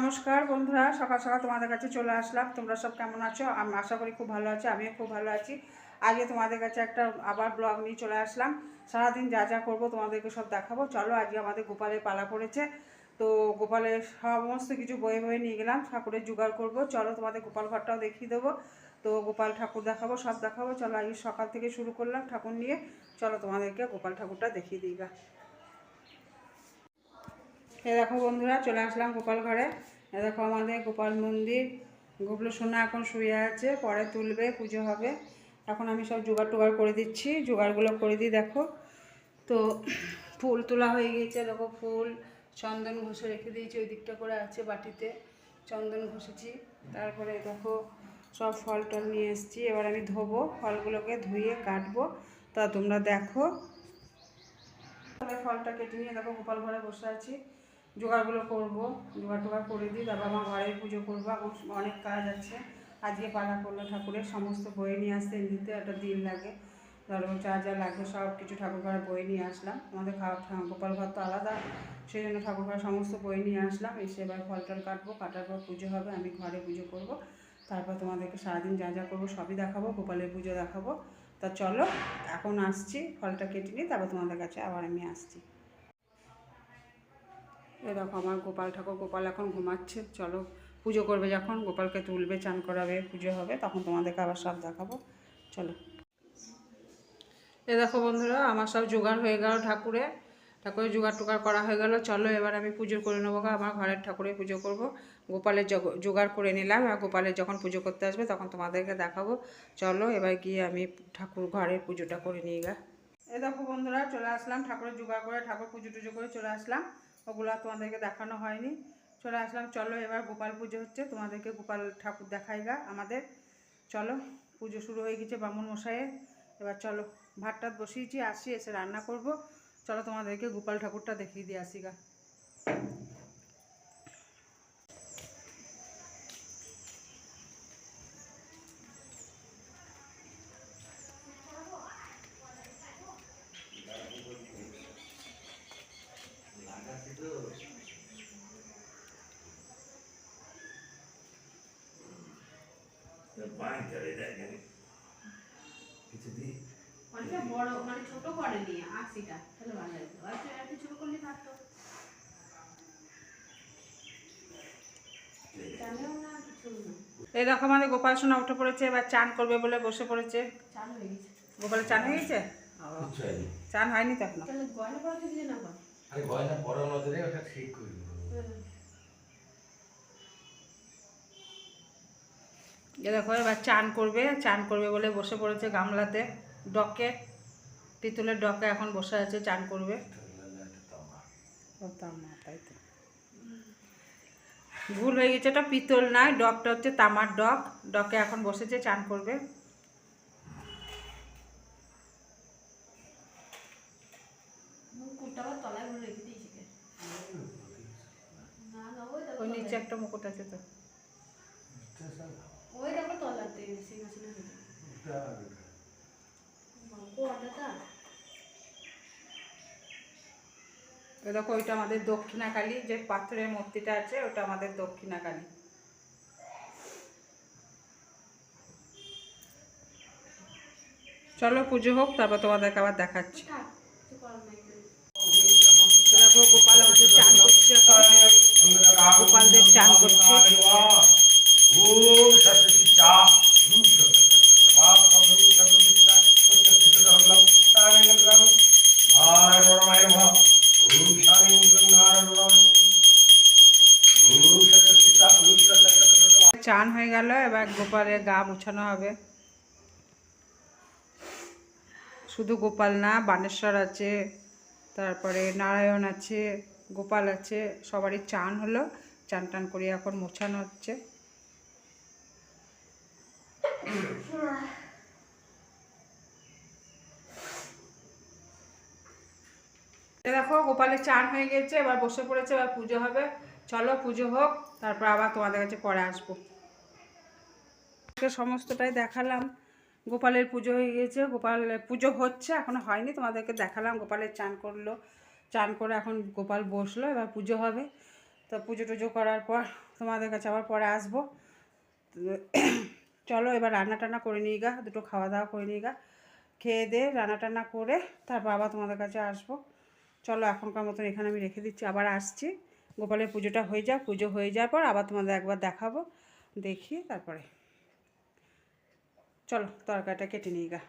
নমস্কার বন্ধুরা, সকাল সকাল তোমাদের কাছে চলে আসলাম। তোমরা সব কেমন আছো? আমি আশা করি খুব ভালো আছো। আমিও খুব ভালো আছি। আজকে তোমাদের কাছে একটা আবার ব্লগ নিয়ে চলে আসলাম। সারাদিন যা যা করবো তোমাদেরকে সব দেখাবো। চলো, আজকে আমাদের গোপালের পালা পড়েছে, তো গোপালের সমস্ত কিছু বয়ে বয়ে নিয়ে গেলাম, ঠাকুরের জোগাড় করবো। চলো, তোমাদের গোপাল ঘরটাও দেখিয়ে দেবো, তো গোপাল ঠাকুর দেখাবো, সব দেখাবো। চলো, আজকে সকাল থেকে শুরু করলাম ঠাকুর নিয়ে। চলো, তোমাদেরকে গোপাল ঠাকুরটা দেখিয়ে দিই। এ দেখো বন্ধুরা, চলে আসলাম গোপাল ঘরে। এ দেখো আমাদের গোপাল মন্দির। গোপাল সোনা এখন শুয়ে আছে, পরে তুলবে, পুজো হবে। এখন আমি সব জোগাড় টোগাড় করে দিচ্ছি, জোগাড়গুলো করে দিই। দেখো, তো ফুল তোলা হয়ে গিয়েছে। দেখো, ফুল চন্দন ঘষে রেখে দিয়েছি, ওই দিকটা করে আছে বাটিতে, চন্দন ঘষেছি। তারপরে দেখো সব ফল টল নিয়ে এসেছি। এবার আমি ধোবো, ফলগুলোকে ধুয়ে কাটবো। তা তোমরা দেখো। ফলটা কেটে নিয়ে দেখো গোপাল ঘরে বসে আছি, জোগাড়গুলো করবো, জোগাড় টোগাড় করে দিই। তারপর আমার ঘরে পুজো করবো, এখন অনেক কাজ আছে। আজকে পালা করলো ঠাকুরের, সমস্ত বই নিয়ে আসতে নিতে একটা দিন লাগে। ধরো যা যা লাগবে সব কিছু ঠাকুর ঘরে বই নিয়ে আসলাম। আমাদের গোপাল ঘর তো আলাদা, সেই জন্য ঠাকুর ঘরে সমস্ত বই নিয়ে আসলাম। এসে এবার ফল টল কাটবো, কাটার পর পুজো হবে, আমি ঘরে পুজো করব। তারপর তোমাদেরকে সারাদিন যা যা করবো সবই দেখাবো, গোপালের পুজো দেখাবো। তা চলো, এখন আসছি, ফলটা কেটে নিই, তারপর তোমাদের কাছে আবার আমি আসছি। এরকম আমার গোপাল ঠাকুর, গোপাল এখন ঘুমাচ্ছে। চলো, পুজো করবে যখন, গোপালকে তুলবে, চান করাবে, পুজো হবে, তখন তোমাদেরকে আবার সব দেখাবো। চলো। এ দেখো বন্ধুরা, আমার সব জোগাড় হয়ে গেল, ঠাকুরের জোগাড় টোগাড় করা হয়ে গেল। চলো, এবার আমি পুজো করে নেবো। আমার ঘরের ঠাকুরের পুজো করব। গোপালের জোগাড় করে নিলাম, আর গোপালের যখন পুজো করতে আসবে তখন তোমাদেরকে দেখাবো। চলো, এবার গিয়ে আমি ঠাকুর ঘরের পুজোটা করে নিয়ে গা। এ দেখো বন্ধুরা, চলে আসলাম ঠাকুরের জোগাড় করে, ঠাকুর পুজো টুজো করে চলে আসলাম। ওগুলো তোমাদেরকে দেখানো হয়নি, চলে আসলাম। চলো, এবার গোপাল পুজো হচ্ছে, তোমাদেরকে গোপাল ঠাকুর দেখাই গা আমাদের। চলো, পুজো শুরু হয়ে গেছে ব্রাহ্মণ মশাইয়ের। এবার চলো, ভাত টাত বসিয়েছি, আসি, এসে রান্না করব। চলো, তোমাদেরকে গোপাল ঠাকুরটা দেখিয়ে দিয়ে আসি গা। বড় মানে ছোট করেনি 80টা, তাহলে ভালো লাগতো। একটু ছোট করলে থাকতো। এই দেখো আমাদের গোপাল সোনা উঠে পড়েছে, এবার চান করবে বলে বসে পড়েছে। চান হয়ে গেছে, গোপালের চান হয়ে গেছে। চান হয়নি তো এখনো। গয়না পরাতে দিয়ে না, আরে গয়না পরানো দিলে ওটা ঠিক করে এ দেখো, এবার চান করবে বলে বসে পড়েছে গামলাতে, ডকে, পিতলের ডকে এখন বসে আছে, চান করবে। তাই তো ভুল হয়ে গেছে, এটা পিতল নয়, ডকটা হচ্ছে তামার ডক। ডকে এখন বসেছে, চান করবে। ওই নিচে একটা মুকুট আছে তো, ওই দেখো তলাতে সিংহাসনে। দেখো, ওইটা আমাদের দক্ষিণাকালী, যে পাথরের মূর্তিটা আছে ওটা আমাদের দক্ষিণাকালী। চলো, পুজো হোক, তারপর তোমাদেরকে আবার দেখাচ্ছি। দেখো, গোপাল আমাদের চান করছে, গোপালদের চান করছে। চান হয়ে গেল, এবার গোপালের গা মুছানো হবে। শুধু গোপাল না, বানেশ্বর আছে, তারপরে নারায়ণ আছে, গোপাল আছে, সবারই চান হলো। চান টান করে এখন মোছানো হচ্ছে। দেখো, গোপালের চান হয়ে গেছে, এবার বসে পড়েছে, এবার পুজো হবে। চলো, পুজো হোক, তারপর আবার তোমাদের কাছে পরে আসবো। সমস্তটাই দেখালাম। গোপালের পুজো হয়ে গেছে, গোপাল পুজো হচ্ছে, এখনো হয়নি, তোমাদেরকে দেখালাম। গোপালের চান করলো, চান করে এখন গোপাল বসলো, এবার পুজো হবে। তো পুজো টুজো করার পর তোমাদের কাছে আবার পরে আসবো। চলো এবার রান্না টান্না করে নিই গা, দুটো খাওয়া দাওয়া করে নিই গা, খেয়ে দিয়ে রান্না টান্না করে তারপর আবার তোমাদের কাছে আসবো। চলো এখনকার মতন এখানে আমি রেখে দিচ্ছি, আবার আসছি। গোপালের পুজোটা হয়ে যাক, পুজো হয়ে যাওয়ার পর আবার তোমাদের একবার দেখাবো, দেখিয়ে তারপরে চলো তরকারিটা কেটে নিই গা।